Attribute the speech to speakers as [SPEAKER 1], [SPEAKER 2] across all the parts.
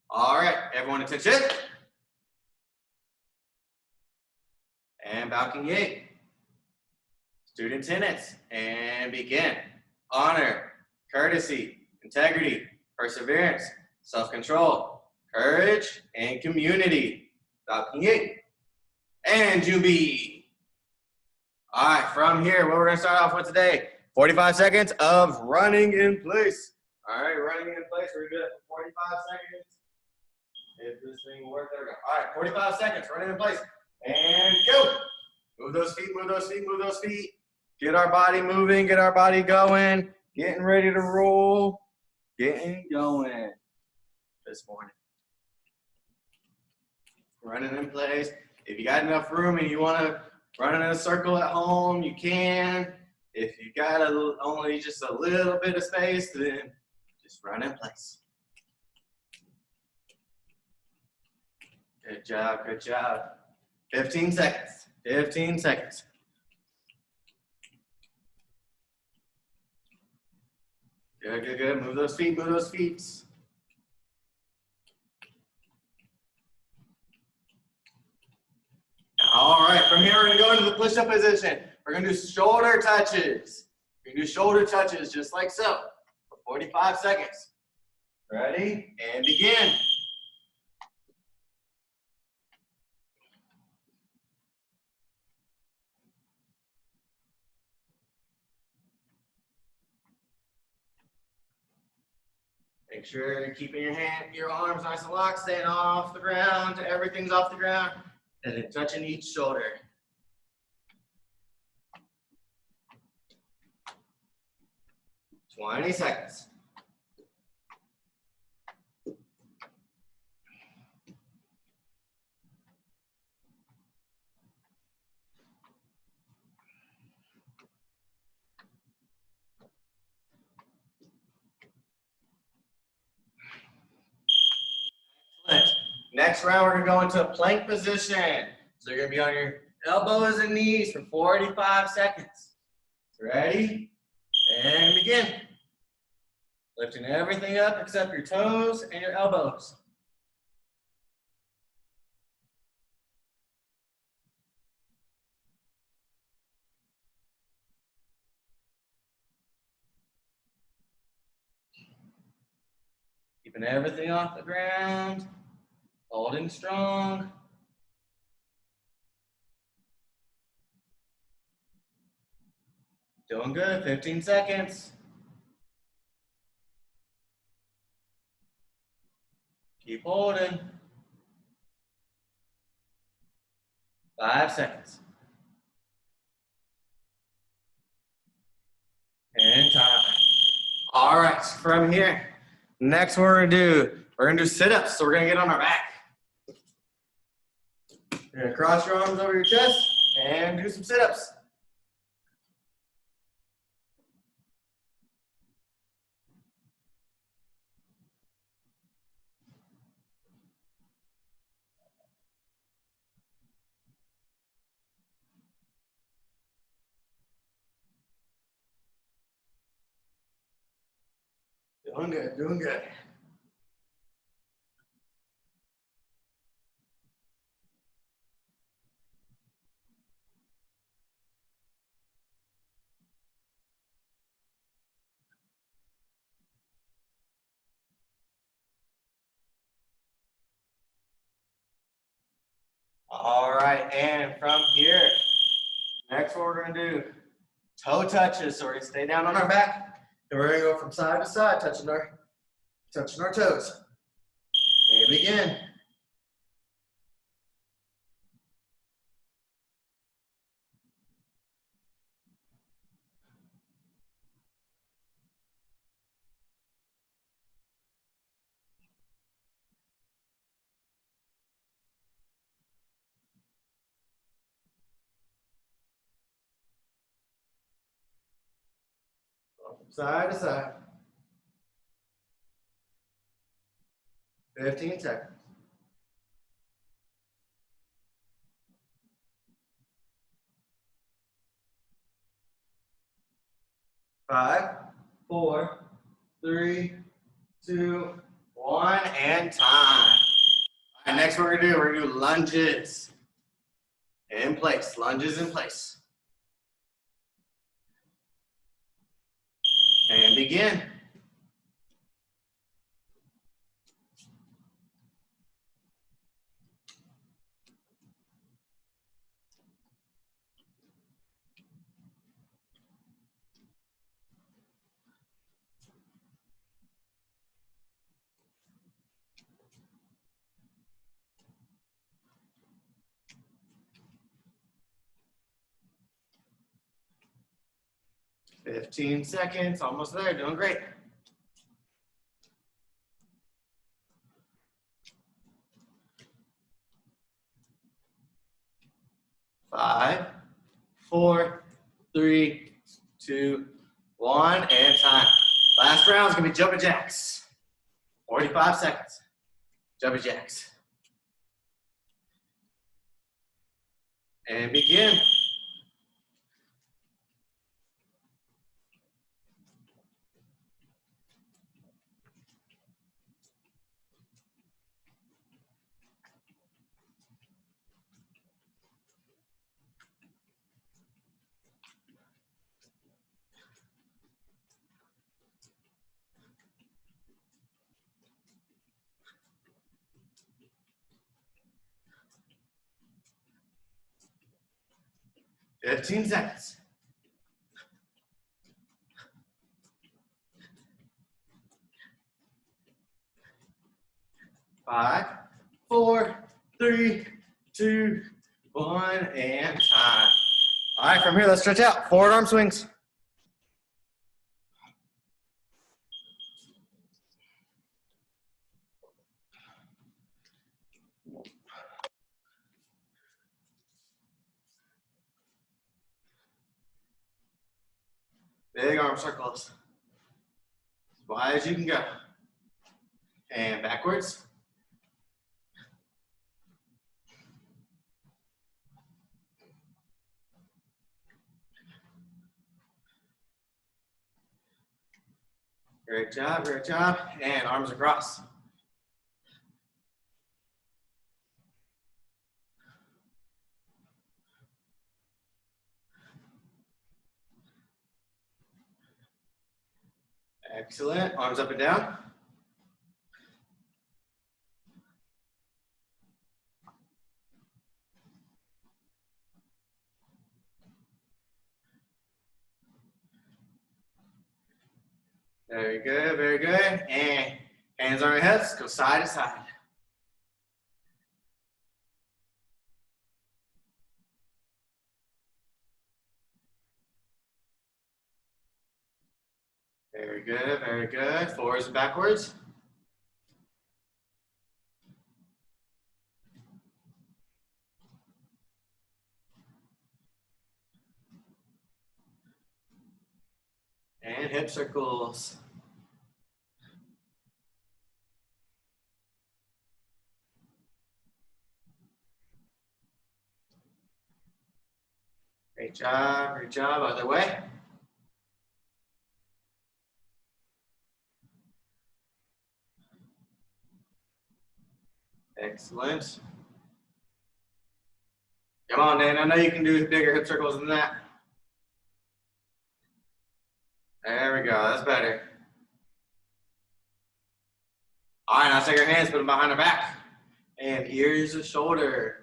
[SPEAKER 1] All right, everyone attention. And balcony. Student attendance, and begin. Honor, courtesy, integrity, perseverance, self-control, courage, and community. Balcony. And Juby. All right, from here, what we're gonna start off with today, 45 seconds of running in place. All right, running in place, we're gonna do it for 45 seconds. If this thing works, there we go. All right, 45 seconds, running in place. And go. Move those feet, move those feet, move those feet. Get our body moving, get our body going. Getting ready to roll. Getting going this morning. Running in place. If you got enough room and you want to run in a circle at home, you can. If you got only just a little bit of space, then just run in place. Good job, good job. 15 seconds, 15 seconds. Good, good, good. Move those feet, move those feet. All right, from here we're gonna go into the push-up position. We're gonna do shoulder touches. We're gonna do shoulder touches just like so for 45 seconds. Ready? And begin. Make sure you're keeping your arms nice and locked, staying off the ground. Everything's off the ground, and then touching each shoulder. "20 seconds. Excellent. Next round, we're gonna go into a plank position. So you're gonna be on your elbows and knees for 45 seconds. Ready? And begin. Lifting everything up except your toes and your elbows. Keeping everything off the ground. Holding strong. Doing good, 15 seconds. Keep holding. 5 seconds. And time. All right, from here, next we're gonna do sit-ups. So we're gonna get on our back. You're gonna cross your arms over your chest and do some sit-ups. Doing good, doing good. All right, and from here, next what we're gonna do, toe touches. So we're gonna stay down on our back, and we're gonna go from side to side, touching our toes. And begin. From side to side. 15 seconds. 5, 4, 3, 2, 1, and time. All right, next we're gonna do lunges. In place, lunges in place. And begin. Fifteen seconds, almost there, doing great. 5, 4, 3, 2, 1, and time. Last round is gonna be jumping jacks. 45 seconds. Jumping jacks. And begin. Fifteen seconds. 5, 4, 3, 2, 1, and time. All right, from here, let's stretch out. Forward arm swings. Big arm circles. As wide as you can go. And backwards. Great job, great job. And arms across. Excellent. Arms up and down. Very good, very good. And hands on your hips, go side to side. Very good, very good. Forwards and backwards. And hip circles. Great job, great job. Other way. Excellent. Come on, Dan. I know you can do bigger hip circles than that. There we go. That's better. All right, now take our hands, put them behind our back. And here's the shoulder.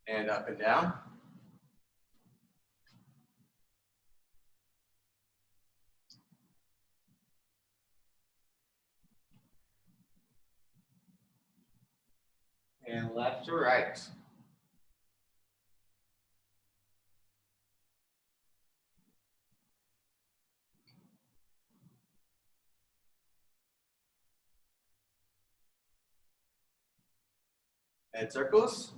[SPEAKER 1] And up and down. And left to right. Head circles.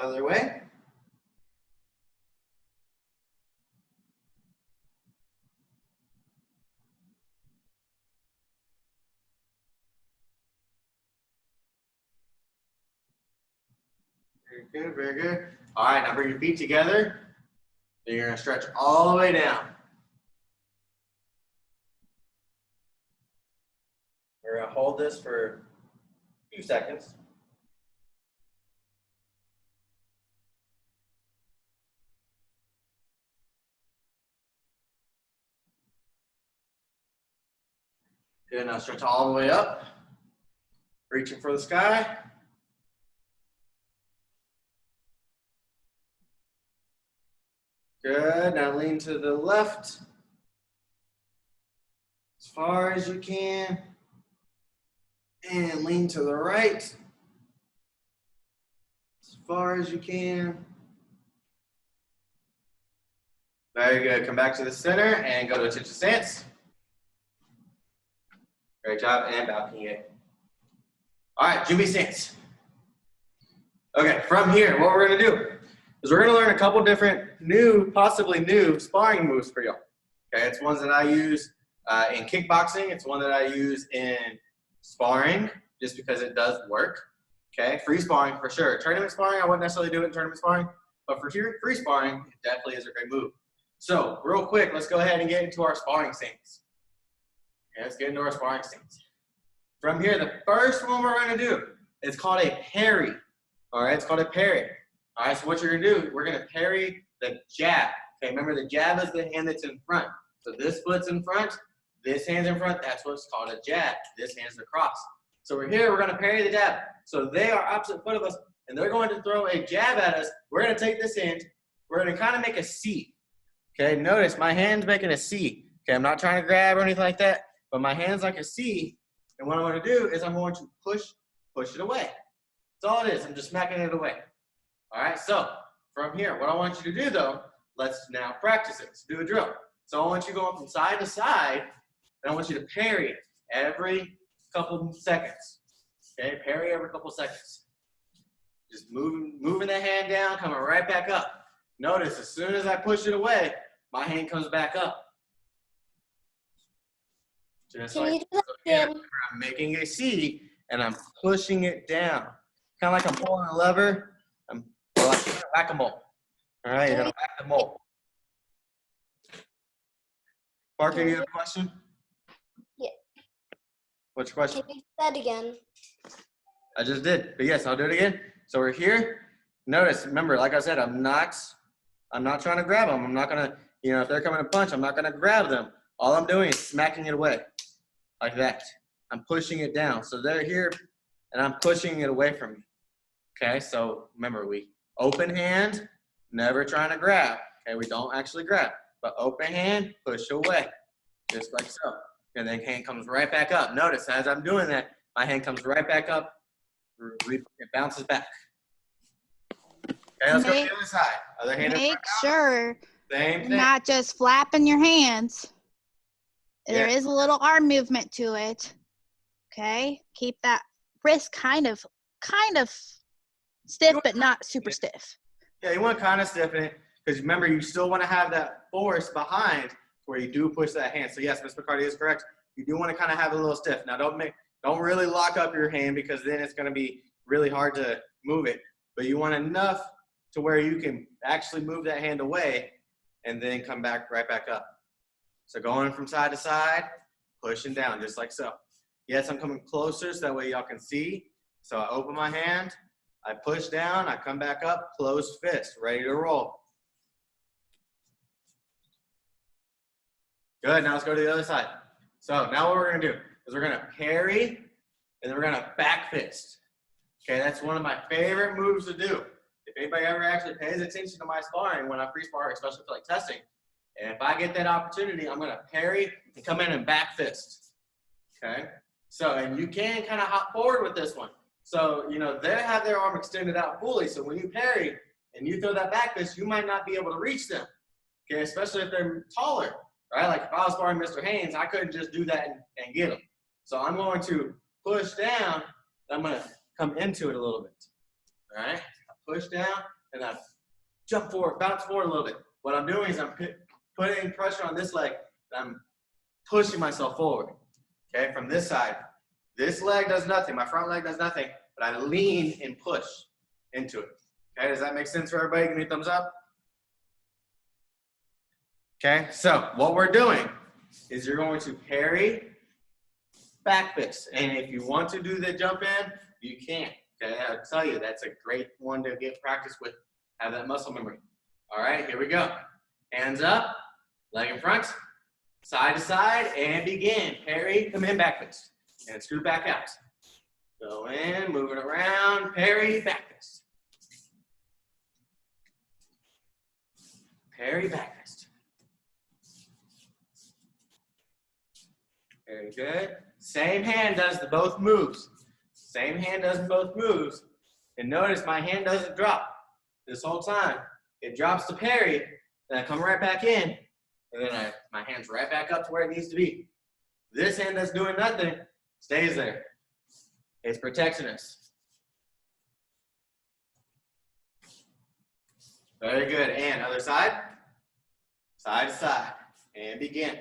[SPEAKER 1] Other way. Very good, very good. All right, now bring your feet together. Then you're gonna stretch all the way down. We're gonna hold this for a few seconds. Good, now stretch all the way up. Reaching for the sky. Good, now lean to the left. As far as you can. And lean to the right. As far as you can. Very good, come back to the center and go to attention stance. Great job, and balcony eight. All right, Jumping stance. Okay, from here, what we're gonna do is we're gonna learn a couple different possibly new sparring moves for y'all. Okay, it's ones that I use in kickboxing. It's one that I use in sparring, just because it does work. Okay, free sparring for sure. Tournament sparring, I wouldn't necessarily do it in tournament sparring, but for free sparring, it definitely is a great move. So, real quick, let's go ahead and get into our sparring stance. Okay, let's get into our sparring stance. From here, the first one we're gonna do is called a parry. All right, it's called a parry. All right, so what you're gonna do, we're gonna parry the jab. Okay, remember the jab is the hand that's in front. So this foot's in front, this hand's in front, that's what's called a jab. This hand's the cross. So we're here, we're gonna parry the jab. So they are opposite foot of us, and they're going to throw a jab at us. We're gonna take this hand, we're gonna kind of make a C. Okay, notice my hand's making a C. Okay, I'm not trying to grab or anything like that, but my hand's like a C, and what I'm gonna do is I'm going to push it away. That's all it is, I'm just smacking it away. All right, so from here, what I want you to do though, let's now practice it. Let's do a drill. So I want you going from side to side, and I want you to parry every couple seconds. Okay, parry every couple seconds. Just moving the hand down, coming right back up. Notice as soon as I push it away, my hand comes back up. Just like so. Here, I'm making a C, and I'm pushing it down. Kind of like I'm pulling a lever. I'm like whack-a-mole. All right, you're gonna whack the mole. Parker, you have a question?
[SPEAKER 2] Yeah.
[SPEAKER 1] What's your question?
[SPEAKER 2] Can you do that again?
[SPEAKER 1] I just did, but yes, I'll do it again. So we're here. Notice, remember, like I said, I'm not trying to grab them. I'm not gonna, if they're coming to punch, I'm not gonna grab them. All I'm doing is smacking it away, like that. I'm pushing it down. So they're here, and I'm pushing it away from me. Okay, so remember, we open hand, never trying to grab. Okay, we don't actually grab, but open hand, push away, just like so. And then hand comes right back up. Notice as I'm doing that, my hand comes right back up, it bounces back. Okay, let's go to the other side. Other hand.
[SPEAKER 3] Make sure
[SPEAKER 1] Same thing.
[SPEAKER 3] you're not just flapping your hands. There is a little arm movement to it. Okay, keep that wrist kind of stiff, but not super stiff.
[SPEAKER 1] Yeah, you want to kind of stiffen it because remember, you still want to have that force behind where you do push that hand. So yes, Ms. McCarty is correct. You do want to kind of have it a little stiff. Now don't really lock up your hand because then it's going to be really hard to move it. But you want enough to where you can actually move that hand away and then come back right back up. So going from side to side, pushing down just like so. Yes, I'm coming closer so that way y'all can see. So I open my hand, I push down, I come back up, closed fist, ready to roll. Good, now let's go to the other side. So now what we're gonna do is we're gonna parry and then we're gonna back fist. Okay, that's one of my favorite moves to do. If anybody ever actually pays attention to my sparring when I free spar, especially for like testing, and if I get that opportunity, I'm gonna parry and come in and back fist. Okay, so and you can kind of hop forward with this one. So they have their arm extended out fully. So when you parry and you throw that back fist, you might not be able to reach them. Okay, especially if they're taller, right? Like if I was sparring Mr. Haynes, I couldn't just do that and get him. So I'm going to push down. And I'm gonna come into it a little bit. All right, I push down and I jump forward, bounce forward a little bit. What I'm doing is I'm putting pressure on this leg and I'm pushing myself forward. Okay, from this side. This leg does nothing. My front leg does nothing, but I lean and push into it. Okay, does that make sense for everybody? Give me a thumbs up. Okay, so what we're doing is you're going to parry, back fist. And if you want to do the jump in, you can. Okay, I'll tell you, that's a great one to get practice with. Have that muscle memory. All right, here we go. Hands up, leg in front, side to side, and begin. Parry, come in, back fist. And scoot back out. Go in, move it around, parry, back fist. Parry, back fist. Very good. Same hand does the both moves. Same hand does both moves. And notice my hand doesn't drop this whole time. It drops to parry, then I come right back in, and then my hand's right back up to where it needs to be. This hand that's doing nothing stays there. It's protecting us. Very good. And other side. Side to side. And begin.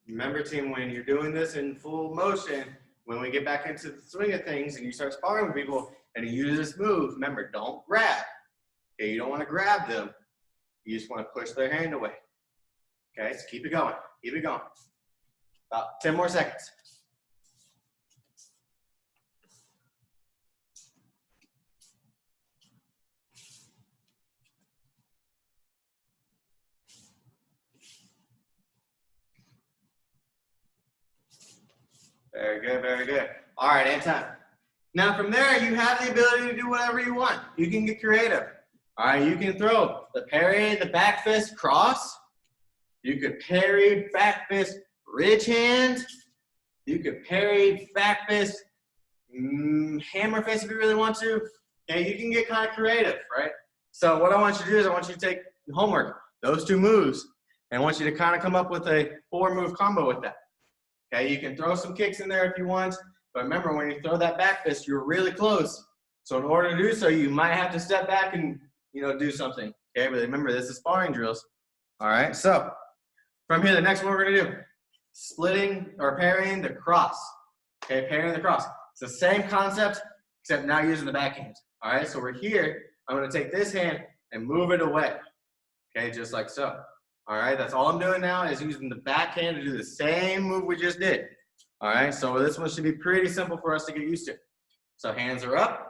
[SPEAKER 1] Remember, team, when you're doing this in full motion, when we get back into the swing of things and you start sparring with people and you use this move, remember, don't grab. Okay, you don't want to grab them. You just want to push their hand away. Okay, so keep it going. Keep it going. About 10 more seconds. Very good, very good. All right, and time. Now from there, you have the ability to do whatever you want. You can get creative. All right, you can throw the parry, the back fist, cross. You could parry, back fist, ridge hand. You could parry, back fist, hammer fist if you really want to. Okay, you can get kind of creative, right? So what I want you to do is I want you to take homework, those two moves, and I want you to kind of come up with a 4-move combo with that. Okay, you can throw some kicks in there if you want, but remember when you throw that back fist, you're really close. So in order to do so, you might have to step back and, do something. Okay, but remember this is sparring drills. All right, so from here, the next one we're gonna do, splitting or parrying the cross. Okay, parrying the cross. It's the same concept, except now using the backhand. All right, so we're here. I'm gonna take this hand and move it away. Okay, just like so. All right, that's all I'm doing now is using the backhand to do the same move we just did. All right, so this one should be pretty simple for us to get used to. So hands are up.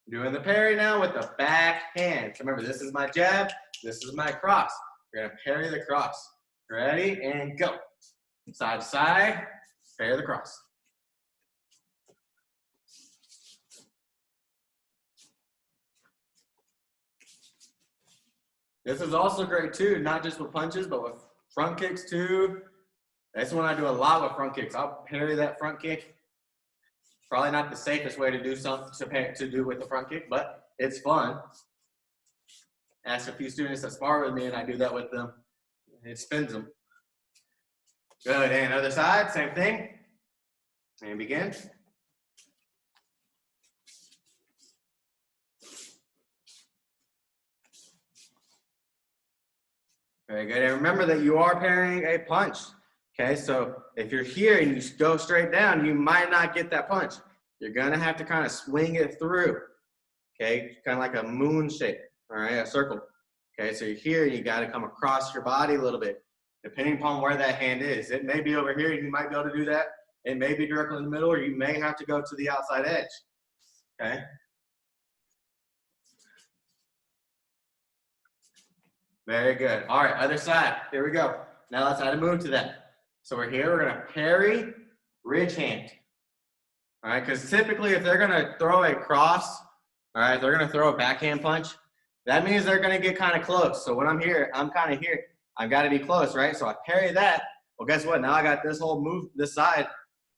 [SPEAKER 1] Doing the parry now with the back hand. So remember, this is my jab, this is my cross. We're gonna parry the cross. Ready, and go. Side to side, parry the cross. This is also great too, not just with punches, but with front kicks too. That's when I do a lot with front kicks. I'll parry that front kick. Probably not the safest way to do something to do with the front kick, but it's fun. Ask a few students that spar with me and I do that with them. It spins them. Good, and other side, same thing. And begin. Very good, and remember that you are parrying a punch. Okay, so if you're here and you go straight down, you might not get that punch. You're gonna have to kind of swing it through. Okay, kind of like a moon shape, all right, a circle. Okay, so you're here and you gotta come across your body a little bit, depending upon where that hand is. It may be over here, you might be able to do that. It may be directly in the middle, or you may have to go to the outside edge, okay? Very good. All right, other side, here we go. Now let's add a move to that. So we're here, we're gonna parry, ridge hand. All right, because typically if they're gonna throw a cross, all right, they're gonna throw a backhand punch, that means they're gonna get kind of close. So when I'm here, I'm kind of here, I've gotta be close, right? So I parry that, well guess what? Now I got this whole move, this side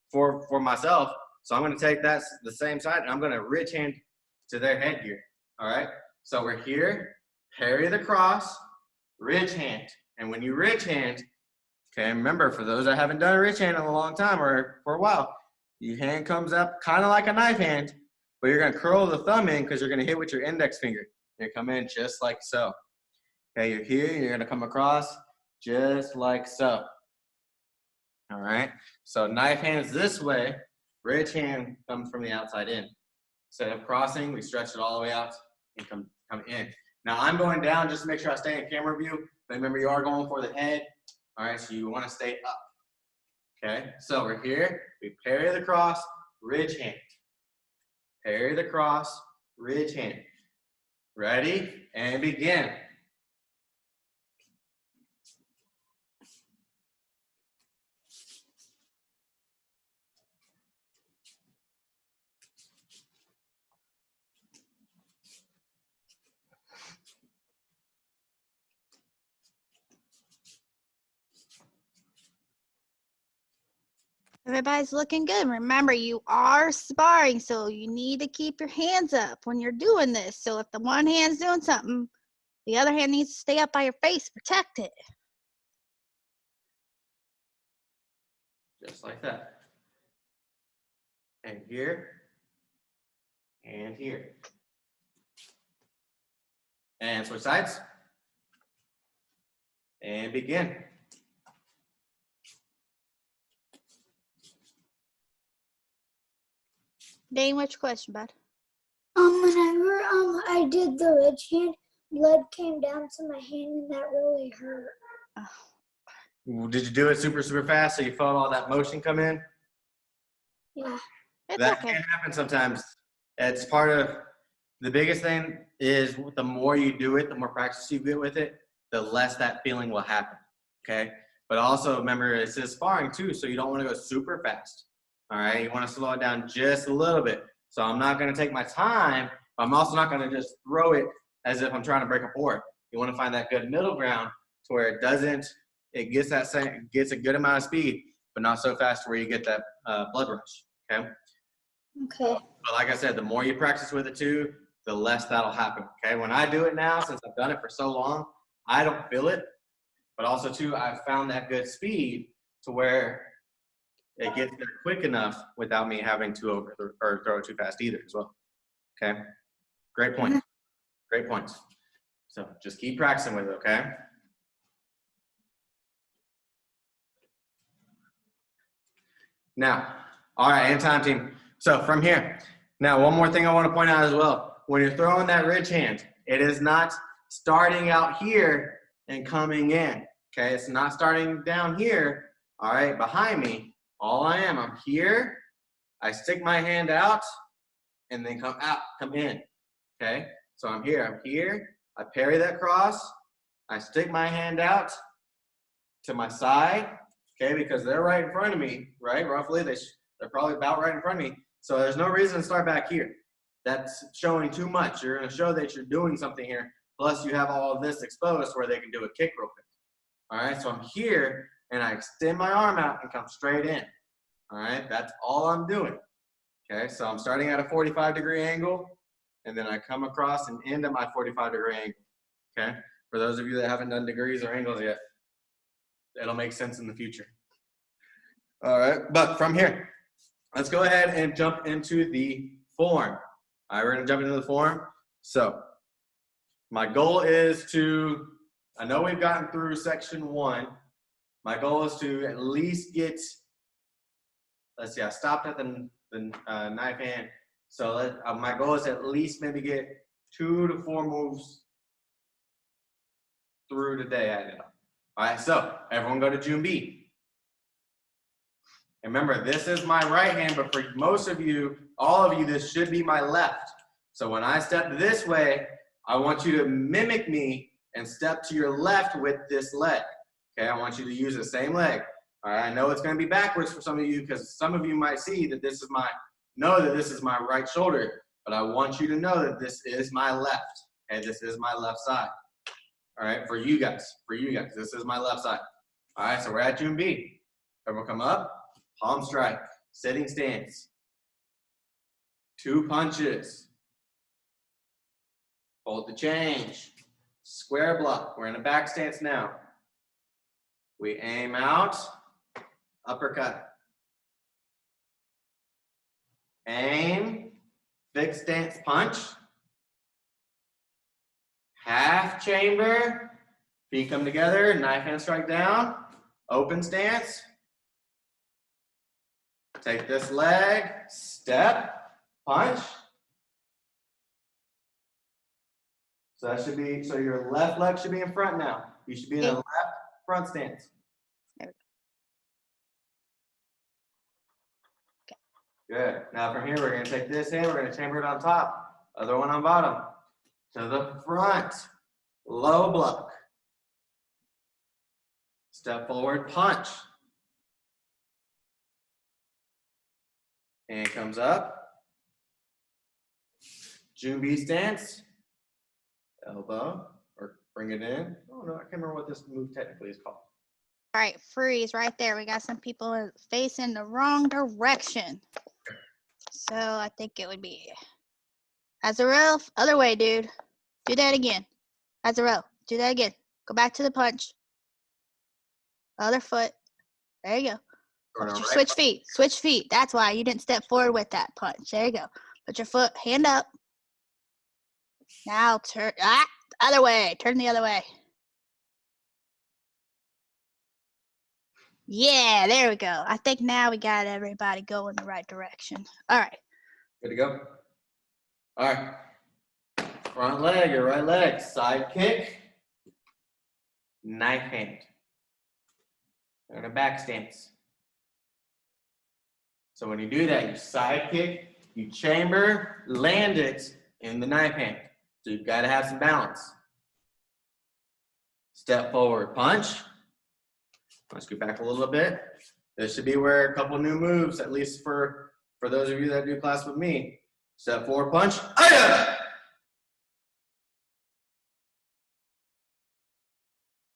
[SPEAKER 1] for myself. So I'm gonna take that, the same side, and I'm gonna ridge hand to their head here, all right? So we're here, parry the cross, ridge hand. And when you ridge hand, okay, remember, for those that haven't done a ridge hand in a long time or for a while, your hand comes up kind of like a knife hand, but you're gonna curl the thumb in because you're gonna hit with your index finger. You come in just like so. Okay, you're here, you're gonna come across just like so. All right, so knife hands this way, bridge hand comes from the outside in. Instead of crossing, we stretch it all the way out and come in. Now I'm going down just to make sure I stay in camera view, but remember you are going for the head. All right, so you wanna stay up. Okay, so we're here, we parry the cross, ridge hand. Parry the cross, ridge hand. Ready, and begin.
[SPEAKER 3] Everybody's looking good. Remember, you are sparring, so you need to keep your hands up when you're doing this. So if the one hand's doing something, the other hand needs to stay up by your face, protect it.
[SPEAKER 1] Just like that. And here, and here. And switch sides. And begin.
[SPEAKER 3] Dane, what's your question, bud?
[SPEAKER 2] Whenever I did the ridge hand, blood came down to my hand and that really hurt.
[SPEAKER 1] Did you do it super, super fast so you felt all that motion come in?
[SPEAKER 2] Yeah.
[SPEAKER 3] It's
[SPEAKER 1] That
[SPEAKER 3] okay.
[SPEAKER 1] can happen sometimes. It's part of the biggest thing is the more you do it, the more practice you get with it, the less that feeling will happen. Okay. But also remember, this is sparring too, so you don't want to go super fast. All right. You want to slow it down just a little bit. So I'm not going to take my time. But I'm also not going to just throw it as if I'm trying to break a board. You want to find that good middle ground to where it doesn't. It gets gets a good amount of speed, but not so fast where you get that blood rush. Okay.
[SPEAKER 2] Okay.
[SPEAKER 1] But like I said, the more you practice with it too, the less that'll happen. Okay. When I do it now, since I've done it for so long, I don't feel it. But also too, I've found that good speed to where it gets there quick enough without me having to throw it too fast either as well. Okay. Great point. Great points. So just keep practicing with it. Okay. Now, all right, and time team. So from here, now one more thing I want to point out as well. When you're throwing that ridge hand, it is not starting out here and coming in. Okay, it's not starting down here. All right, behind me. I'm here. I stick my hand out and then come out, come in. Okay, so I'm here. I parry that cross. I stick my hand out to my side. Okay, because they're right in front of me, right? Roughly, they're probably about right in front of me. So there's no reason to start back here. That's showing too much. You're going to show that you're doing something here. Plus, you have all of this exposed where they can do a kick real quick. All right, so I'm here, and I extend my arm out and come straight in. All right, that's all I'm doing. Okay, so I'm starting at a 45-degree angle, and then I come across and end at my 45-degree angle. Okay, for those of you that haven't done degrees or angles yet, it'll make sense in the future. All right, but from here, let's go ahead and jump into the form. All right, we're gonna jump into the form. So my goal is to, I know we've gotten through section 1. My goal is to at least get, let's see, I stopped at the knife hand. So my goal is to at least maybe get 2 to 4 moves through today. I know. All right, so everyone go to June B. And remember, this is my right hand, but for most of you, all of you, this should be my left. So when I step this way, I want you to mimic me and step to your left with this leg. Okay, I want you to use the same leg. All right, I know it's going to be backwards for some of you because some of you might see that this is my right shoulder, but I want you to know that this is my left. Okay, this is my left side. All right, for you guys, this is my left side. All right, so we're at June B. Everyone come up, palm strike, sitting stance. 2 punches. Hold the change. Square block. We're in a back stance now. We aim out, uppercut. Aim, fixed stance punch. half chamber, feet come together, knife hand strike down, open stance. Take this leg, step, punch. So that should be, so your left leg should be in front now. You should be in the left front stance. Good. Now from here, we're going to take this hand, we're going to chamber it on top, other one on bottom. To the front, low block. Step forward, punch. Hand comes up. Jumbi stance. Elbow, or bring it in. Oh no, I can't remember what this move technically is called.
[SPEAKER 3] All right, freeze right there. We got some people facing the wrong direction. So I think it would be Azarel, other way, dude. Do that again. Azarel, do that again. Go back to the punch. Other foot. There you go.
[SPEAKER 1] Right.
[SPEAKER 3] Switch feet. Switch feet. That's why you didn't step forward with that punch. There you go. Put your foot, hand up. Now turn. Other way. Turn the other way. Yeah, there we go. I think now we got everybody going the right direction. All right.
[SPEAKER 1] Good to go. All right. Front leg, your right leg, side kick, knife hand. And a back stance. So when you do that, you side kick, you chamber, land it in the knife hand. So you've got to have some balance. Step forward, punch. Let's get back a little bit. This should be where a couple new moves, at least for those of you that do class with me. Step forward, punch. Aya!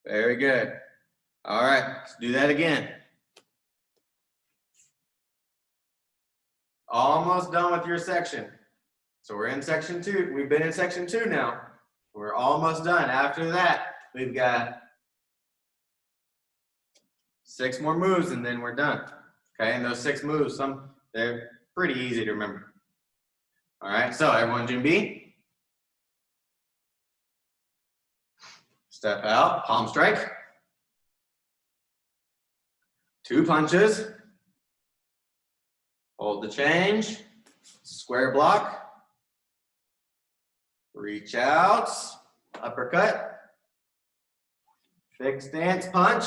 [SPEAKER 1] Very good. All right, let's do that again. Almost done with your section. So we're in section 2. We've been in section 2 now. We're almost done. After that, we've got 6 more moves and then we're done. Okay, and those 6 moves, they're pretty easy to remember. All right, so everyone Jumbi. Step out, palm strike. 2 punches. Hold the change. Square block. Reach out. Uppercut. Fixed stance punch.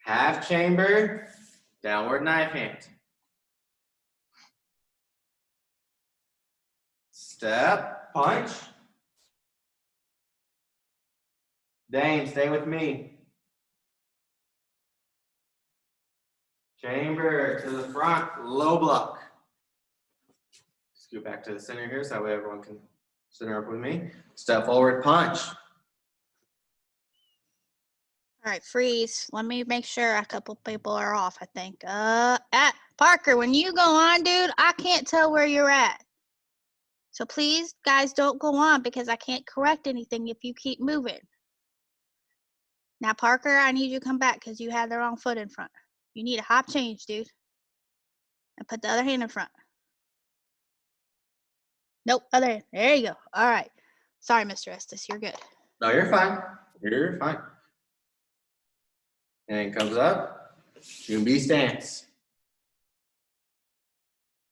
[SPEAKER 1] Half chamber. Downward knife hand. Step. Punch. Dane, stay with me. Chamber to the front, low block. Scoot back to the center here so that way everyone can center up with me. Step forward, punch.
[SPEAKER 3] All right, freeze. Let me make sure a couple people are off, I think. Parker, when you go on, dude, I can't tell where you're at. So please, guys, don't go on because I can't correct anything if you keep moving. Now, Parker, I need you to come back because you had the wrong foot in front. You need a hop change, dude. And put the other hand in front. Nope, other hand. There you go. All right. Sorry, Mr. Estes, you're good.
[SPEAKER 1] No, you're fine. You're fine. And comes up. Jumbi stance.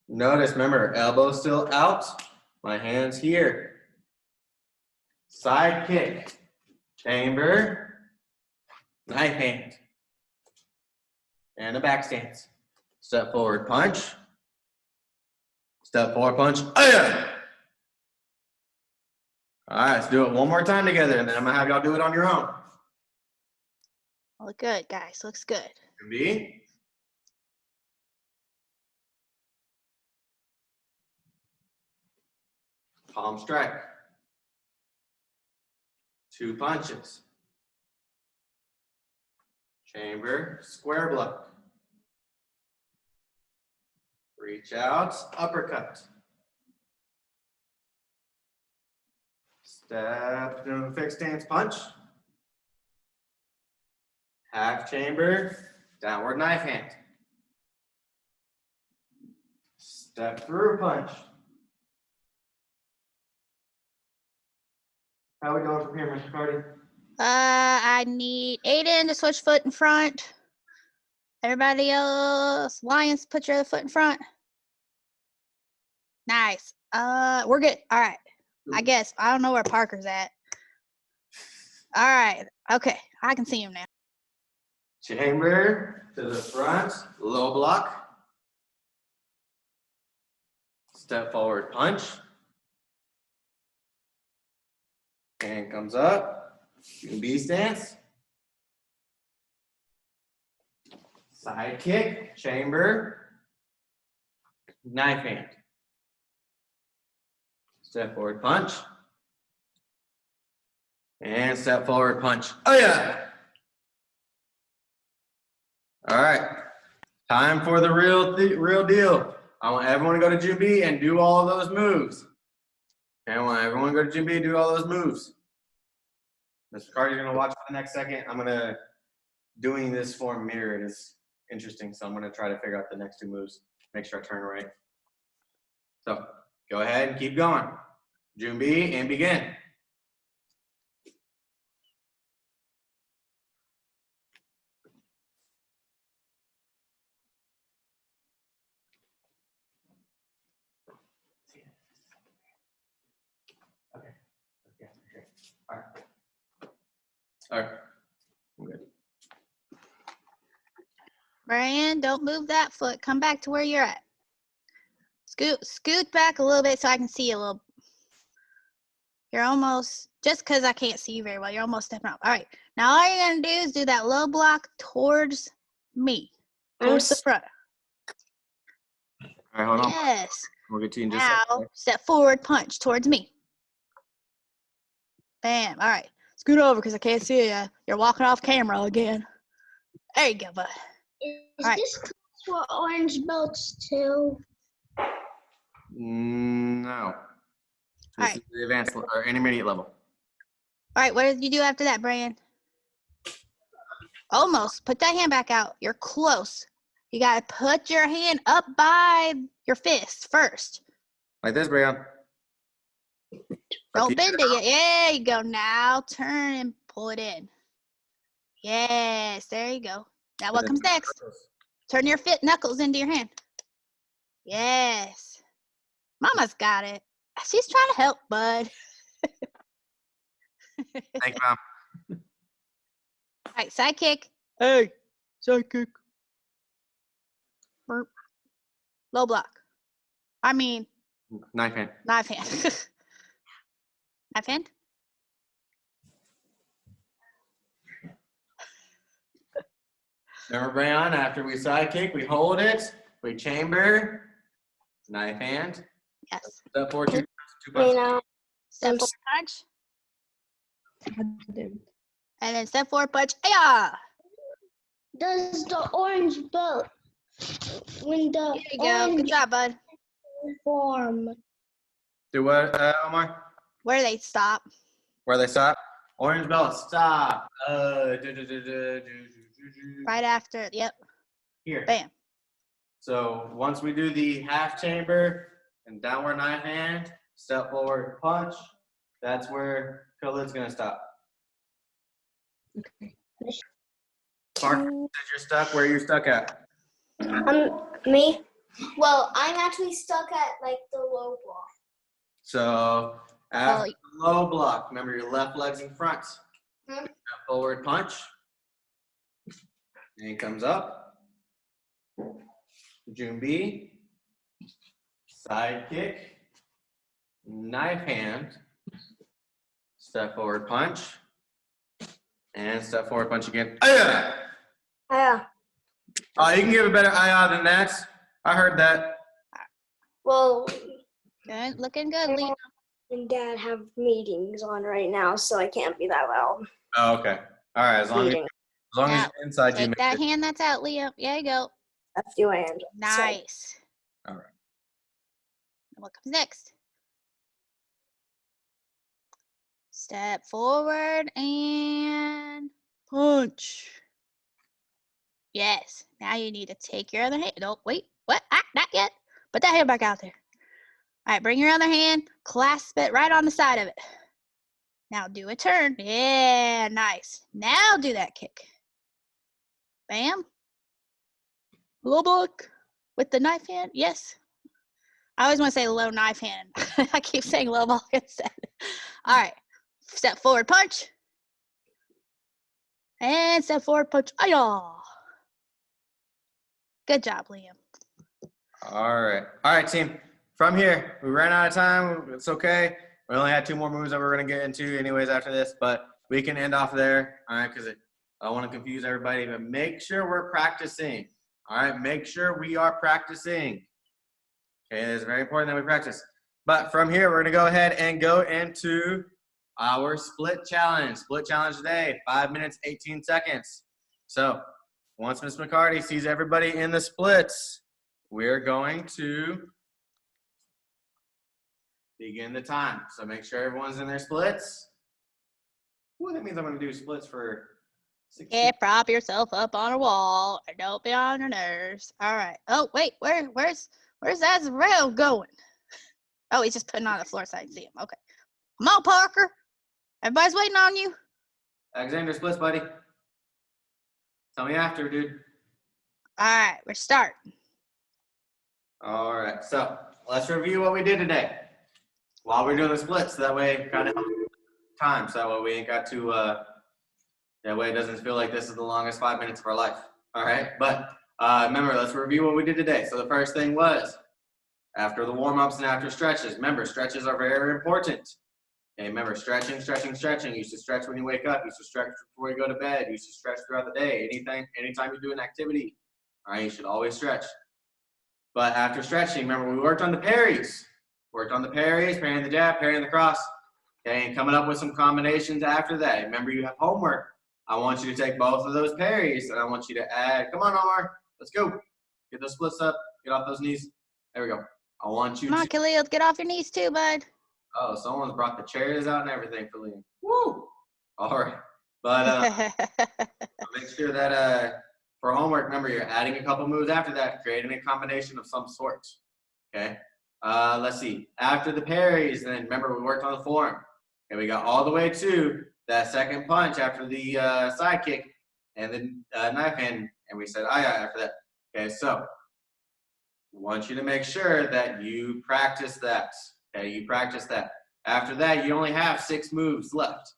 [SPEAKER 1] Notice, remember, elbow still out. My hand's here. Side kick. Chamber. Knife hand. And a back stance. Step forward, punch. Step forward, punch. Aya! All right, let's do it one more time together, and then I'm gonna have y'all do it on your own.
[SPEAKER 3] Look good, guys. Looks good.
[SPEAKER 1] B. Palm strike. 2 punches. Chamber, square block. Reach out, uppercut. Step to fixed stance punch. Half chamber, downward knife hand. Step through punch. How are we going from here, Mr. Cardi?
[SPEAKER 3] I need Aiden to switch foot in front. Everybody else, Lions, put your other foot in front. Nice. We're good. All right. I guess. I don't know where Parker's at. All right. Okay. I can see him now.
[SPEAKER 1] Chamber to the front, low block. Step forward, punch. And comes up. B stance. Side kick, chamber. Knife hand. Step forward, punch. And step forward, punch. Oh yeah! All right, time for the real deal. I want everyone to go to June B and do all of those moves. Okay, I want everyone to go to June B and do all those moves. Mr. Carter, you're gonna watch for the next second. I'm gonna doing this form mirrored is interesting, so I'm gonna try to figure out the next two moves. Make sure I turn right. So go ahead and keep going. June B and begin. All right. I'm good.
[SPEAKER 3] Brian, don't move that foot. Come back to where you're at. Scoot back a little bit so I can see you a little. You're almost, just because I can't see you very well, you're almost stepping up. All right. Now all you're going to do is do that low block towards me. Towards the front.
[SPEAKER 1] All right, hold on.
[SPEAKER 3] Yes.
[SPEAKER 1] We'll get to you in just a
[SPEAKER 3] Now,
[SPEAKER 1] second.
[SPEAKER 3] step forward, punch towards me. Bam. All right. Scoot over because I can't see you. You're walking off camera again. There you go, bud.
[SPEAKER 2] Is
[SPEAKER 3] Alright.
[SPEAKER 2] this class for orange belts too?
[SPEAKER 1] No. This
[SPEAKER 3] Alright.
[SPEAKER 1] is the advanced or intermediate level.
[SPEAKER 3] All right. What did you do after that, Brian? Almost. Put that hand back out. You're close. You got to put your hand up by your fist first.
[SPEAKER 1] Like this, Brian.
[SPEAKER 3] Don't bend it. There you go. Now turn and pull it in. Yes. There you go. Now what comes next? Turn your knuckles into your hand. Yes. Mama's got it. She's trying to help, bud.
[SPEAKER 1] Thank you, Mom.
[SPEAKER 3] All right, side kick. Hey, side kick. Burp. Low block. I mean,
[SPEAKER 1] Knife hand.
[SPEAKER 3] knife hand. Knife hand.
[SPEAKER 1] Remember, Brian, after we side kick, we hold it, we chamber, knife hand.
[SPEAKER 3] Yes.
[SPEAKER 1] Step forward, two
[SPEAKER 2] You
[SPEAKER 1] punches.
[SPEAKER 2] know,
[SPEAKER 3] Step forward punch. And then step forward punch. Yeah.
[SPEAKER 2] does the orange belt when the
[SPEAKER 3] There you go. Good
[SPEAKER 2] orange
[SPEAKER 3] job, bud.
[SPEAKER 2] form?
[SPEAKER 1] Do what, Omar?
[SPEAKER 3] Where do they stop?
[SPEAKER 1] Where they stop? Orange belt, stop.
[SPEAKER 3] Right after. Yep.
[SPEAKER 1] Here.
[SPEAKER 3] Bam.
[SPEAKER 1] So once we do the half chamber and downward knife hand, step forward, punch, that's where Khalid's gonna stop.
[SPEAKER 4] Okay.
[SPEAKER 1] Parker, said you're stuck. Where are you stuck at?
[SPEAKER 2] Me? Well, I'm actually stuck at like the low block.
[SPEAKER 1] So after the low block, remember your left leg's in front.
[SPEAKER 2] Hmm.
[SPEAKER 1] Step forward, punch. And he comes up. June B. Side kick. Knife hand. Step forward, punch. And step forward, punch again. Aya!
[SPEAKER 2] Yeah.
[SPEAKER 1] You can give a better aya than that. I heard that.
[SPEAKER 2] Well,
[SPEAKER 3] Good. Looking good, Lee.
[SPEAKER 2] and Dad have meetings on right now, so I can't be that loud.
[SPEAKER 1] Oh, okay. All right. As long as
[SPEAKER 2] Meeting.
[SPEAKER 1] you're inside, you
[SPEAKER 3] Take
[SPEAKER 1] make
[SPEAKER 3] that
[SPEAKER 1] it.
[SPEAKER 3] hand that's out, Leo. There you go.
[SPEAKER 2] Left you and
[SPEAKER 3] Nice.
[SPEAKER 1] All right.
[SPEAKER 3] And what comes next? Step forward and punch. Yes. Now you need to take your other hand. No, wait. What? Not yet. Put that hand back out there. All right. Bring your other hand. Clasp it right on the side of it. Now do a turn. Yeah, nice. Now do that kick. Bam. Low block with the knife hand. Yes. I always want to say low knife hand. I keep saying low block instead. All right. Step forward punch. And step forward punch. Ay-yaw. Good job, Liam.
[SPEAKER 1] All right, team. From here, we ran out of time. It's okay. We only had 2 more moves that we're going to get into anyways after this, but we can end off there, all right, because I don't want to confuse everybody, but make sure we're practicing, all right? Make sure we are practicing. Okay, it's very important that we practice. But from here, we're going to go ahead and go into our split challenge. Split challenge today, 5 minutes, 18 seconds. So once Ms. McCarty sees everybody in the splits, we're going to begin the time. So make sure everyone's in their splits. Ooh, that means I'm going to do splits for 16.
[SPEAKER 3] Yeah, prop yourself up on a wall and don't be on your nerves. All right. Oh, wait, where's Azrael going? Oh, he's just putting on the floor so I can see him. Okay. Come on, Parker. Everybody's waiting on you.
[SPEAKER 1] Alexander, splits, buddy. Tell me after, dude.
[SPEAKER 3] All right, we're starting.
[SPEAKER 1] All right, so let's review what we did today while we're doing the splits. That way, kind of time. So that way we ain't got to, that way it doesn't feel like this is the longest 5 minutes of our life. All right, but remember, let's review what we did today. So the first thing was after the warm-ups and after stretches. Remember, stretches are very important. Okay, remember, stretching. You used to stretch when you wake up. You used to stretch before you go to bed. You used to stretch throughout the day. Anytime you do an activity, all right, you should always stretch. But after stretching, remember, we worked on the parries. Parrying the jab, parrying the cross. Okay, and coming up with some combinations after that. Remember, you have homework. I want you to take both of those parries, and I want you to add, come on, Omar, let's go. Get those splits up, get off those knees. There we go. I want you
[SPEAKER 3] Come on,
[SPEAKER 1] to.
[SPEAKER 3] Khalil, get off your knees too, bud.
[SPEAKER 1] Oh, someone's brought the chairs out and everything for Liam. Woo! All right. But make sure that for homework, remember, you're adding a couple moves after that, creating a combination of some sort. Okay? Let's see. After the parries, then remember, we worked on the form. Okay, we got all the way to that second punch after the side kick and then knife hand, and we said, after that. Okay, so I want you to make sure that you practice that. Okay, you practice that. After that, you only have 6 moves left.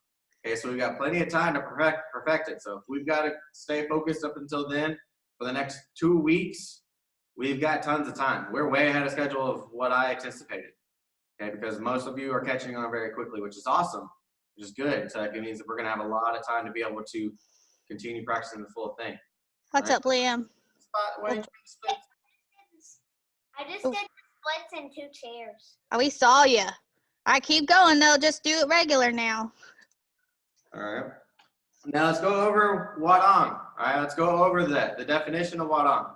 [SPEAKER 1] Okay, so we've got plenty of time to perfect it. So if we've got to stay focused up until then, for the next 2 weeks, we've got tons of time. We're way ahead of schedule of what I anticipated. Okay, because most of you are catching on very quickly, which is awesome, which is good. So it means that we're going to have a lot of time to be able to continue practicing the full thing.
[SPEAKER 3] What's up, Liam?
[SPEAKER 2] I just did splits in 2 chairs.
[SPEAKER 3] Oh, we saw you. All right, keep going, though. Just do it regular now.
[SPEAKER 1] All right. Now let's go over Wadong. All right, let's go over the definition of Wadong.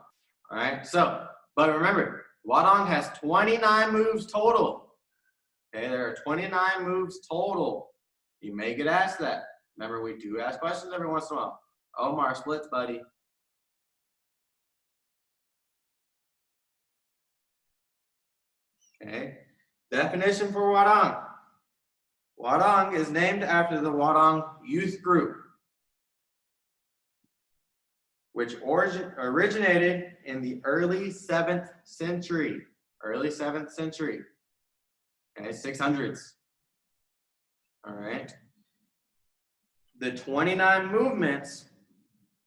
[SPEAKER 1] All right, so, but remember, Wadong has 29 moves total. Okay, there are 29 moves total. You may get asked that. Remember, we do ask questions every once in a while. Omar, splits, buddy. Okay, definition for Wadong. Wadong is named after the Wadong youth group, which originated in the early 7th century. Okay, 600s. All right. The 29 movements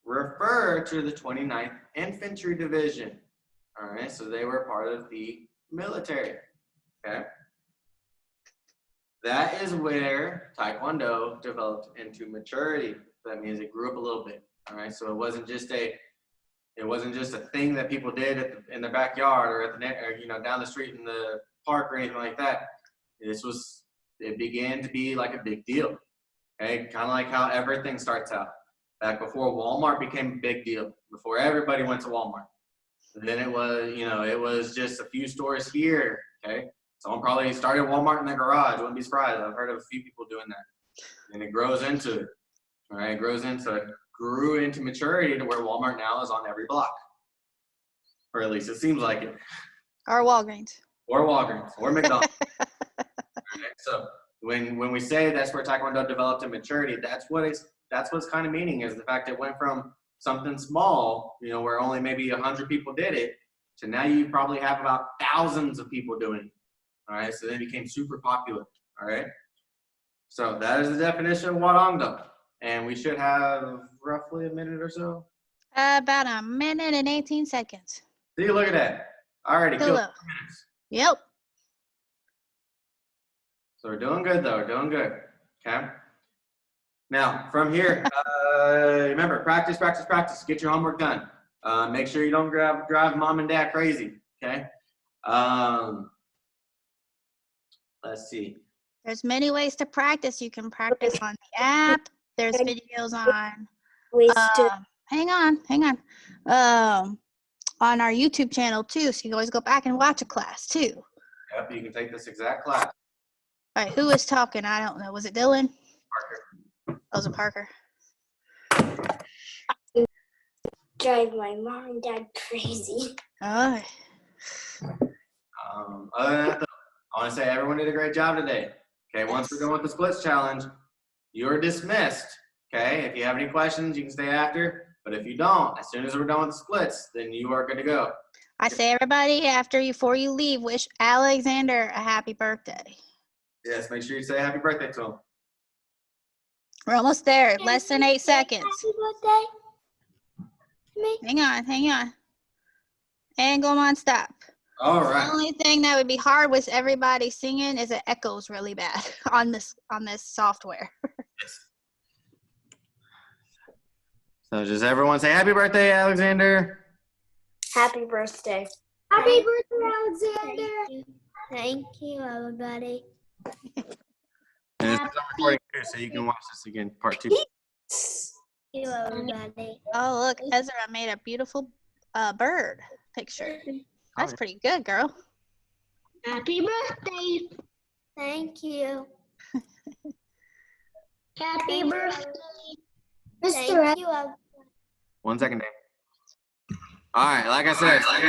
[SPEAKER 1] refer to the 29th Infantry Division. All right, so they were part of the military. Okay. That is where Taekwondo developed into maturity. That means it grew up a little bit. All right, so it wasn't just a thing that people did in the backyard or down the street in the park or anything like that. It began to be like a big deal. Okay, kind of like how everything starts out. Back before Walmart became a big deal, before everybody went to Walmart. And then it was just a few stores here. Okay. Someone probably started Walmart in their garage. Wouldn't be surprised. I've heard of a few people doing that. And it grows into it. All right, grew into maturity to where Walmart now is on every block. Or at least it seems like it.
[SPEAKER 3] Or Walgreens.
[SPEAKER 1] Or Walgreens. Or McDonald's. All right, so when we say that's where Taekwondo developed in maturity, that's what's kind of meaning is the fact it went from something small, where only maybe 100 people did it, to now you probably have about thousands of people doing it. All right, so they became super popular. All right, so that is the definition of Wadongdo, and we should have roughly a minute or so.
[SPEAKER 3] About a minute and 18 seconds.
[SPEAKER 1] See, look at that. Already killed 4
[SPEAKER 3] Hello.
[SPEAKER 1] minutes.
[SPEAKER 3] Yep.
[SPEAKER 1] So we're doing good though, we're doing good. Okay. Now from here, remember, practice, practice, practice. Get your homework done. Make sure you don't drive mom and dad crazy. Okay. Let's see.
[SPEAKER 3] There's many ways to practice. You can practice on the app. There's videos on. Hang on. On our YouTube channel too, so you can always go back and watch a class too.
[SPEAKER 1] Yep, you can take this exact class.
[SPEAKER 3] All right, who was talking? I don't know. Was it Dylan?
[SPEAKER 1] Parker.
[SPEAKER 3] Oh, was it Parker?
[SPEAKER 2] Drive my mom and dad crazy.
[SPEAKER 3] Oh,
[SPEAKER 1] Other than that, though, I want to say everyone did a great job today. Okay, once we're done with the splits challenge, you're dismissed. Okay, if you have any questions, you can stay after. But if you don't, as soon as we're done with the splits, then you are good to go.
[SPEAKER 3] I say everybody before you leave, wish Alexander a happy birthday.
[SPEAKER 1] Yes, make sure you say happy birthday to him.
[SPEAKER 3] We're almost there. Less than 8 seconds.
[SPEAKER 2] Happy birthday. Me.
[SPEAKER 3] Hang on. And go on, stop.
[SPEAKER 1] All
[SPEAKER 3] The
[SPEAKER 1] right.
[SPEAKER 3] only thing that would be hard with everybody singing is it echoes really bad on this software.
[SPEAKER 1] So just everyone say happy birthday, Alexander.
[SPEAKER 2] Happy birthday. Happy birthday, Alexander. Thank you, everybody.
[SPEAKER 1] And this is on recording too, so you can watch this again, part 2.
[SPEAKER 2] Thank you, everybody.
[SPEAKER 3] Oh, look, Ezra made a beautiful bird picture. That's pretty good, girl.
[SPEAKER 2] Happy birthday. Thank you. Happy birthday. Mr.
[SPEAKER 1] 1 second, Dave. All right, like I said.